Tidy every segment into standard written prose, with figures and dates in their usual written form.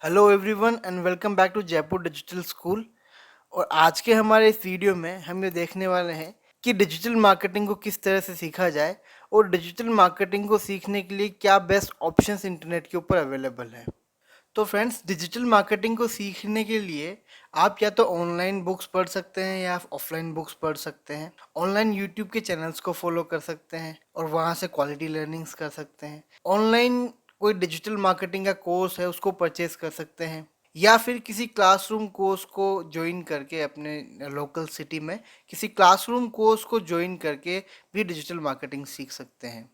Hello everyone and welcome back to Jaipur digital school. और आज के हमारे इस वीडियो में हम ये देखने वाले हैं कि डिजिटल मार्केटिंग को किस तरह से सीखा जाए और डिजिटल मार्केटिंग को सीखने के लिए क्या बेस्ट ऑप्शंस इंटरनेट के ऊपर अवेलेबल है। तो फ्रेंड्स, डिजिटल मार्केटिंग को सीखने के लिए आप या तो ऑनलाइन बुक्स पढ़ सकते हैं या ऑफलाइन बुक्स पढ़ सकते हैं। ऑनलाइन यूट्यूब के चैनल्स को फॉलो कर सकते हैं और वहाँ से क्वालिटी लर्निंग्स कर सकते हैं। ऑनलाइन कोई डिजिटल मार्केटिंग का कोर्स है उसको परचेज कर सकते हैं, या फिर किसी क्लासरूम कोर्स को ज्वाइन करके अपने लोकल सिटी में किसी क्लासरूम कोर्स को ज्वाइन करके भी डिजिटल मार्केटिंग सीख सकते हैं।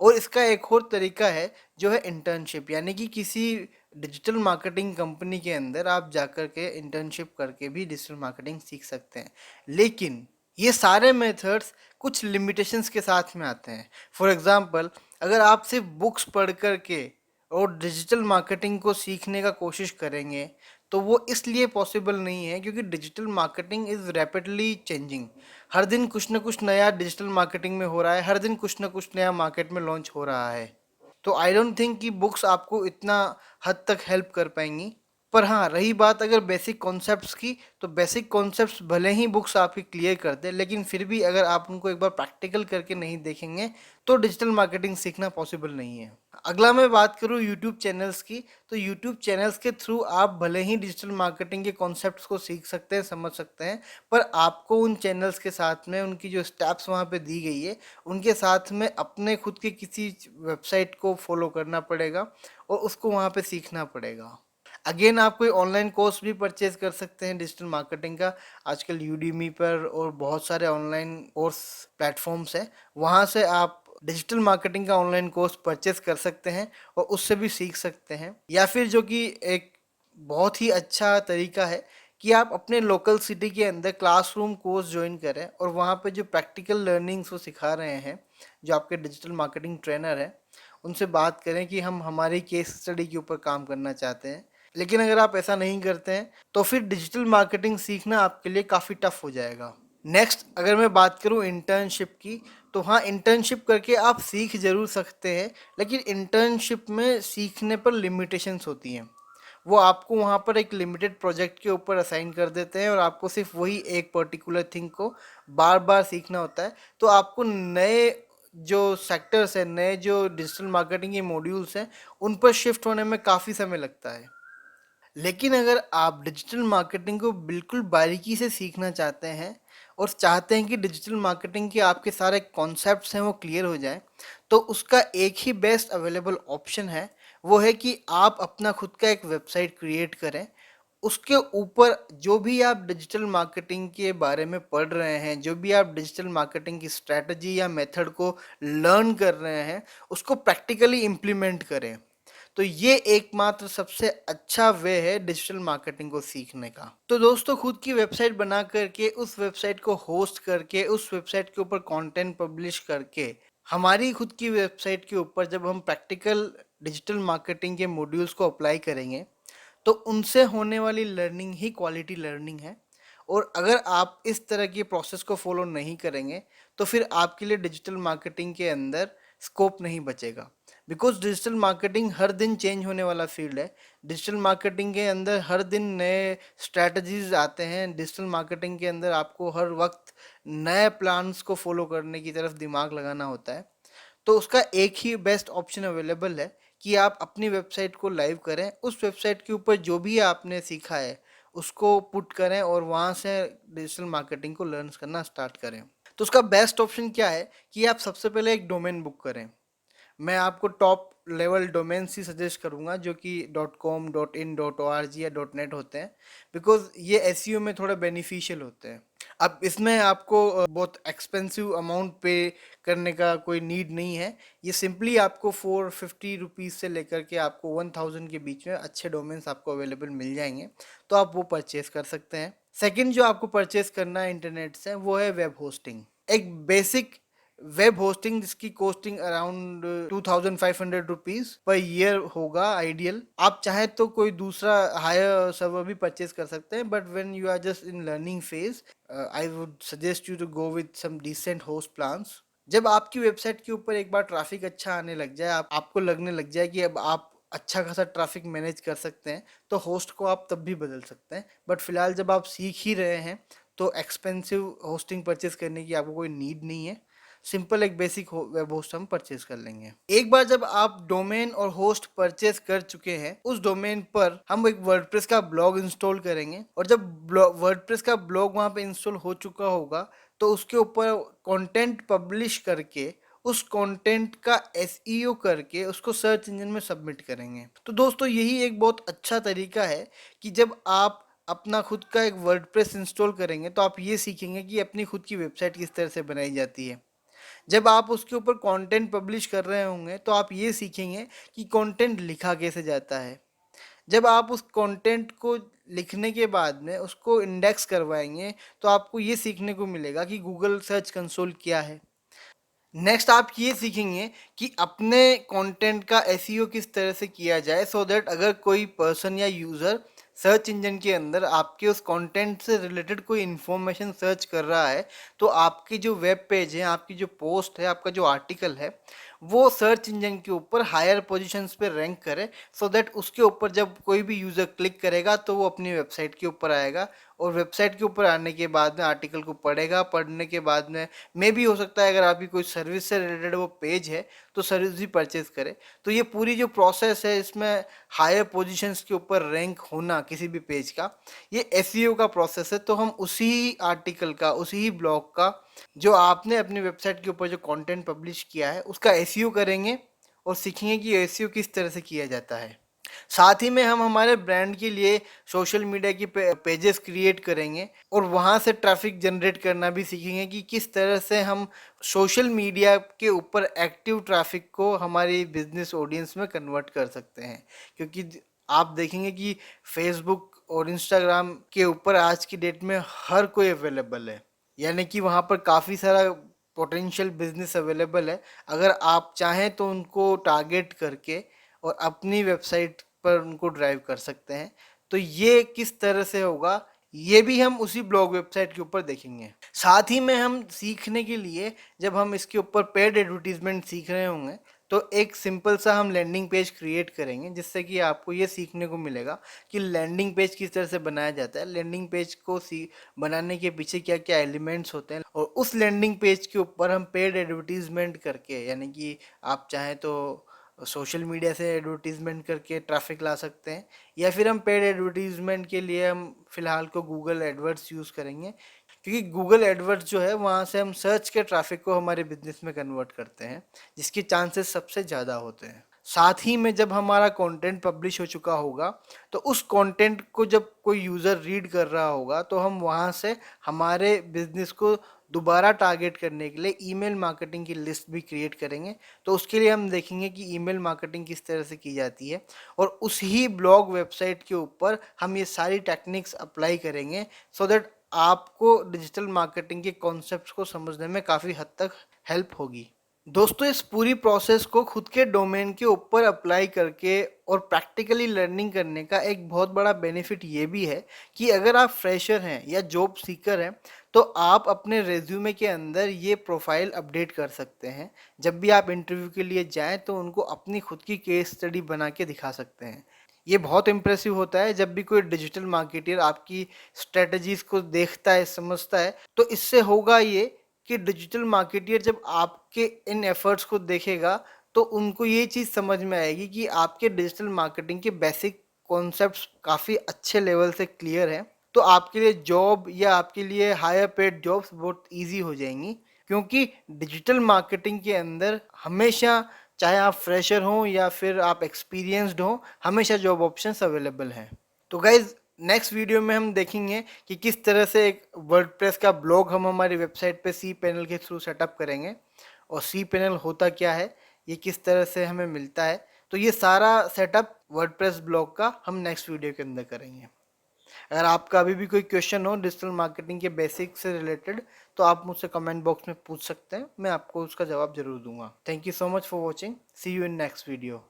और इसका एक और तरीका है जो है इंटर्नशिप, यानी कि किसी डिजिटल मार्केटिंग कंपनी के अंदर आप जाकर के इंटर्नशिप करके भी डिजिटल मार्केटिंग सीख सकते हैं। लेकिन ये सारे मेथड्स कुछ लिमिटेशंस के साथ में आते हैं। फॉर एग्जांपल, अगर आप सिर्फ बुक्स पढ़ कर के और डिजिटल मार्केटिंग को सीखने का कोशिश करेंगे तो वो इसलिए पॉसिबल नहीं है क्योंकि digital marketing is rapidly changing. हर दिन कुछ ना कुछ नया डिजिटल मार्केटिंग में हो रहा है, हर दिन कुछ ना कुछ नया मार्केट में लॉन्च हो रहा है। तो आई डोंट थिंक कि बुक्स आपको इतना हद तक हेल्प कर पाएंगी। पर हाँ, रही बात अगर बेसिक कॉन्सेप्ट्स की, तो बेसिक कॉन्सेप्ट्स भले ही बुक्स आपकी क्लियर कर दे, लेकिन फिर भी अगर आप उनको एक बार प्रैक्टिकल करके नहीं देखेंगे तो डिजिटल मार्केटिंग सीखना पॉसिबल नहीं है। अगला मैं बात करूँ यूट्यूब चैनल्स की, तो यूट्यूब चैनल्स के थ्रू आप भले ही डिजिटल मार्केटिंग के कॉन्सेप्ट्स को सीख सकते हैं, समझ सकते हैं, पर आपको उन चैनल्स के साथ में उनकी जो स्टेप्स वहाँ पे दी गई है उनके साथ में अपने खुद के किसी वेबसाइट को फॉलो करना पड़ेगा और उसको वहाँ पे सीखना पड़ेगा। अगेन, आप कोई ऑनलाइन कोर्स भी परचेज कर सकते हैं डिजिटल मार्केटिंग का। आजकल यूडीमी पर और बहुत सारे ऑनलाइन कोर्स प्लेटफॉर्म्स हैं, वहाँ से आप डिजिटल मार्केटिंग का ऑनलाइन कोर्स परचेज कर सकते हैं और उससे भी सीख सकते हैं। या फिर जो कि एक बहुत ही अच्छा तरीका है कि आप अपने लोकल सिटी के अंदर क्लासरूम कोर्स ज्वाइन करें और वहाँ पे जो प्रैक्टिकल लर्निंग्स वो सिखा रहे हैं, जो आपके डिजिटल मार्केटिंग ट्रेनर हैं, उनसे बात करें कि हम हमारी केस स्टडी के ऊपर काम करना चाहते हैं। लेकिन अगर आप ऐसा नहीं करते हैं तो फिर डिजिटल मार्केटिंग सीखना आपके लिए काफ़ी टफ हो जाएगा। नेक्स्ट, अगर मैं बात करूं इंटर्नशिप की, तो हाँ, इंटर्नशिप करके आप सीख ज़रूर सकते हैं, लेकिन इंटर्नशिप में सीखने पर लिमिटेशंस होती हैं। वो आपको वहाँ पर एक लिमिटेड प्रोजेक्ट के ऊपर असाइन कर देते हैं और आपको सिर्फ वही एक पर्टिकुलर थिंग को बार बार सीखना होता है। तो आपको नए जो सेक्टर्स हैं, नए जो डिजिटल मार्केटिंग के मॉड्यूल्स हैं, उन पर शिफ्ट होने में काफ़ी समय लगता है। लेकिन अगर आप डिजिटल मार्केटिंग को बिल्कुल बारीकी से सीखना चाहते हैं और चाहते हैं कि डिजिटल मार्केटिंग के आपके सारे कॉन्सेप्ट्स हैं वो क्लियर हो जाए, तो उसका एक ही बेस्ट अवेलेबल ऑप्शन है। वो है कि आप अपना खुद का एक वेबसाइट क्रिएट करें। उसके ऊपर जो भी आप डिजिटल मार्केटिंग के बारे में पढ़ रहे हैं, जो भी आप डिजिटल मार्केटिंग की स्ट्रैटेजी या मेथड को लर्न कर रहे हैं, उसको प्रैक्टिकली इम्प्लीमेंट करें। तो ये एकमात्र सबसे अच्छा वे है डिजिटल मार्केटिंग को सीखने का। तो दोस्तों, खुद की वेबसाइट बना करके उस वेबसाइट को होस्ट करके उस वेबसाइट के ऊपर कंटेंट पब्लिश करके हमारी खुद की वेबसाइट के ऊपर जब हम प्रैक्टिकल डिजिटल मार्केटिंग के मॉड्यूल्स को अप्लाई करेंगे तो उनसे होने वाली लर्निंग ही क्वालिटी लर्निंग है। और अगर आप इस तरह की प्रोसेस को फॉलो नहीं करेंगे तो फिर आपके लिए डिजिटल मार्केटिंग के अंदर स्कोप नहीं बचेगा। बिकॉज डिजिटल मार्केटिंग हर दिन चेंज होने वाला फील्ड है। डिजिटल मार्केटिंग के अंदर हर दिन नए स्ट्रैटेजीज आते हैं। डिजिटल मार्केटिंग के अंदर आपको हर वक्त नए प्लान्स को फॉलो करने की तरफ दिमाग लगाना होता है। तो उसका एक ही बेस्ट ऑप्शन अवेलेबल है कि आप अपनी वेबसाइट को लाइव करें, उस वेबसाइट के ऊपर जो भी आपने सीखा है उसको पुट करें और वहाँ से डिजिटल मार्केटिंग को लर्न करना स्टार्ट करें। तो उसका बेस्ट ऑप्शन क्या है कि आप सबसे पहले एक डोमेन बुक करें। मैं आपको टॉप लेवल डोमेन्स ही सजेस्ट करूंगा जो कि .com, .in, .org या .net होते हैं, बिकॉज ये एसईओ में थोड़ा बेनिफिशियल होते हैं। अब इसमें आपको बहुत एक्सपेंसिव अमाउंट पे करने का कोई नीड नहीं है। ये सिंपली आपको 450 रुपीज़ से लेकर के आपको 1000 के बीच में अच्छे डोमेन्स आपको अवेलेबल मिल जाएंगे, तो आप वो परचेज कर सकते हैं। सेकंड जो आपको परचेज करना है इंटरनेट से, वो है वेब होस्टिंग। एक बेसिक वेब होस्टिंग जिसकी costing around 2500 rupees per year होगा आइडियल। आप चाहे तो कोई दूसरा हायर सर्वर भी परचेज कर सकते हैं, but when you are just in learning phase I would suggest you to go with some decent host plans. जब आपकी वेबसाइट के ऊपर एक बार ट्रैफिक अच्छा आने लग जाए, आपको लगने लग जाए कि अब आप अच्छा खासा ट्रैफिक मैनेज कर सकते हैं, तो होस्ट को आप तब भी बदल सकते हैं। बट फिलहाल जब आप सीख ही रहे हैं तो एक्सपेंसिव होस्टिंग परचेज करने की आपको कोई नीड नहीं है। सिंपल एक बेसिक वेब होस्ट हम परचेज कर लेंगे। एक बार जब आप डोमेन और होस्ट परचेज कर चुके हैं, उस डोमेन पर हम एक वर्डप्रेस का ब्लॉग इंस्टॉल करेंगे, और जब वर्डप्रेस का ब्लॉग वहां पे इंस्टॉल हो चुका होगा तो उसके ऊपर कंटेंट पब्लिश करके उस कंटेंट का एसईओ करके उसको सर्च इंजन में सबमिट करेंगे। तो दोस्तों यही एक बहुत अच्छा तरीका है कि जब आप अपना खुद का एक वर्डप्रेस इंस्टॉल करेंगे तो आप ये सीखेंगे कि अपनी खुद की वेबसाइट किस तरह से बनाई जाती है। जब आप उसके ऊपर कंटेंट पब्लिश कर रहे होंगे तो आप ये सीखेंगे कि कंटेंट लिखा कैसे जाता है। जब आप उस कंटेंट को लिखने के बाद में उसको इंडेक्स करवाएंगे तो आपको ये सीखने को मिलेगा कि गूगल सर्च कंसोल क्या है। नेक्स्ट आप ये सीखेंगे कि अपने कंटेंट का एसईओ किस तरह से किया जाए, सो दैट अगर कोई पर्सन या यूज़र सर्च इंजन के अंदर आपके उस कंटेंट से रिलेटेड कोई इन्फॉर्मेशन सर्च कर रहा है तो आपकी जो वेब पेज है, आपकी जो पोस्ट है, आपका जो आर्टिकल है, वो सर्च इंजन के ऊपर हायर पोजीशंस पे रैंक करे, सो दैट उसके ऊपर जब कोई भी यूज़र क्लिक करेगा तो वो अपनी वेबसाइट के ऊपर आएगा, और वेबसाइट के ऊपर आने के बाद में आर्टिकल को पढ़ेगा। पढ़ने के बाद में मे भी हो सकता है अगर आपकी कोई सर्विस से रिलेटेड वो पेज है तो सर्विस भी परचेज करे। तो ये पूरी जो प्रोसेस है इसमें हायर पोजीशंस के ऊपर रैंक होना किसी भी पेज का, ये एसईओ का प्रोसेस है। तो हम उसी आर्टिकल का, उसी ही ब्लॉग का, जो आपने अपनी वेबसाइट के ऊपर जो कंटेंट पब्लिश किया है उसका एसईओ करेंगे और सीखेंगे कि एसईओ किस तरह से किया जाता है। साथ ही में हम हमारे ब्रांड के लिए सोशल मीडिया की पेजेस क्रिएट करेंगे और वहाँ से ट्रैफिक जनरेट करना भी सीखेंगे कि किस तरह से हम सोशल मीडिया के ऊपर एक्टिव ट्रैफिक को हमारी बिजनेस ऑडियंस में कन्वर्ट कर सकते हैं। क्योंकि आप देखेंगे कि फेसबुक और इंस्टाग्राम के ऊपर आज की डेट में हर कोई अवेलेबल है, यानी कि वहाँ पर काफ़ी सारा पोटेंशियल बिजनेस अवेलेबल है। अगर आप चाहें तो उनको टारगेट करके और अपनी वेबसाइट पर उनको ड्राइव कर सकते हैं। तो ये किस तरह से होगा ये भी हम उसी ब्लॉग वेबसाइट के ऊपर देखेंगे। साथ ही में हम सीखने के लिए, जब हम इसके ऊपर पेड एडवर्टीजमेंट सीख रहे होंगे, तो एक सिंपल सा हम लैंडिंग पेज क्रिएट करेंगे, जिससे कि आपको ये सीखने को मिलेगा कि लैंडिंग पेज किस तरह से बनाया जाता है, लैंडिंग पेज को बनाने के पीछे क्या क्या एलिमेंट्स होते हैं, और उस लैंडिंग पेज के ऊपर हम पेड एडवर्टीजमेंट करके, यानी कि आप चाहें तो सोशल मीडिया से एडवर्टीजमेंट करके ट्रैफिक ला सकते हैं, या फिर हम पेड एडवर्टीजमेंट के लिए हम फिलहाल को गूगल एडवर्ड्स यूज़ करेंगे। क्योंकि गूगल एडवर्ड्स जो है वहाँ से हम सर्च के ट्रैफिक को हमारे बिजनेस में कन्वर्ट करते हैं, जिसके चांसेस सबसे ज़्यादा होते हैं। साथ ही में जब हमारा कंटेंट पब्लिश हो चुका होगा तो उस कंटेंट को जब कोई यूज़र रीड कर रहा होगा तो हम वहाँ से हमारे बिजनेस को दोबारा टारगेट करने के लिए ईमेल मार्केटिंग की लिस्ट भी क्रिएट करेंगे। तो उसके लिए हम देखेंगे कि ईमेल मार्केटिंग किस तरह से की जाती है, और उस ही ब्लॉग वेबसाइट के ऊपर हम ये सारी टेक्निक्स अप्लाई करेंगे, सो दैट आपको डिजिटल मार्केटिंग के कॉन्सेप्ट्स को समझने में काफ़ी हद तक हेल्प होगी। दोस्तों इस पूरी प्रोसेस को खुद के डोमेन के ऊपर अप्लाई करके और प्रैक्टिकली लर्निंग करने का एक बहुत बड़ा बेनिफिट ये भी है कि अगर आप फ्रेशर हैं या जॉब सीकर हैं तो आप अपने रेज्यूमे के अंदर ये प्रोफाइल अपडेट कर सकते हैं। जब भी आप इंटरव्यू के लिए जाएं तो उनको अपनी खुद की केस स्टडी बना के दिखा सकते हैं। ये बहुत इम्प्रेसिव होता है जब भी कोई डिजिटल मार्केटर आपकी स्ट्रेटजीज को देखता है, समझता है। तो इससे होगा ये कि डिजिटल मार्केटियर जब आपके इन एफर्ट्स को देखेगा तो उनको ये चीज़ समझ में आएगी कि आपके डिजिटल मार्केटिंग के बेसिक कॉन्सेप्ट्स काफ़ी अच्छे लेवल से क्लियर हैं। तो आपके लिए जॉब या आपके लिए हायर पेड जॉब्स बहुत इजी हो जाएंगी, क्योंकि डिजिटल मार्केटिंग के अंदर हमेशा, चाहे आप फ्रेशर हों या फिर आप एक्सपीरियंस्ड हों, हमेशा जॉब ऑप्शंस अवेलेबल हैं। तो गाइज नेक्स्ट वीडियो में हम देखेंगे कि किस तरह से एक वर्डप्रेस का ब्लॉग हम हमारी वेबसाइट पे सी पैनल के थ्रू सेटअप करेंगे, और सी पैनल होता क्या है, ये किस तरह से हमें मिलता है। तो ये सारा सेटअप वर्डप्रेस ब्लॉग का हम नेक्स्ट वीडियो के अंदर करेंगे। अगर आपका अभी भी कोई क्वेश्चन हो डिजिटल मार्केटिंग के बेसिक से रिलेटेड तो आप मुझसे कमेंट बॉक्स में पूछ सकते हैं, मैं आपको उसका जवाब जरूर दूंगा। Thank you so much for watching, see you in next video.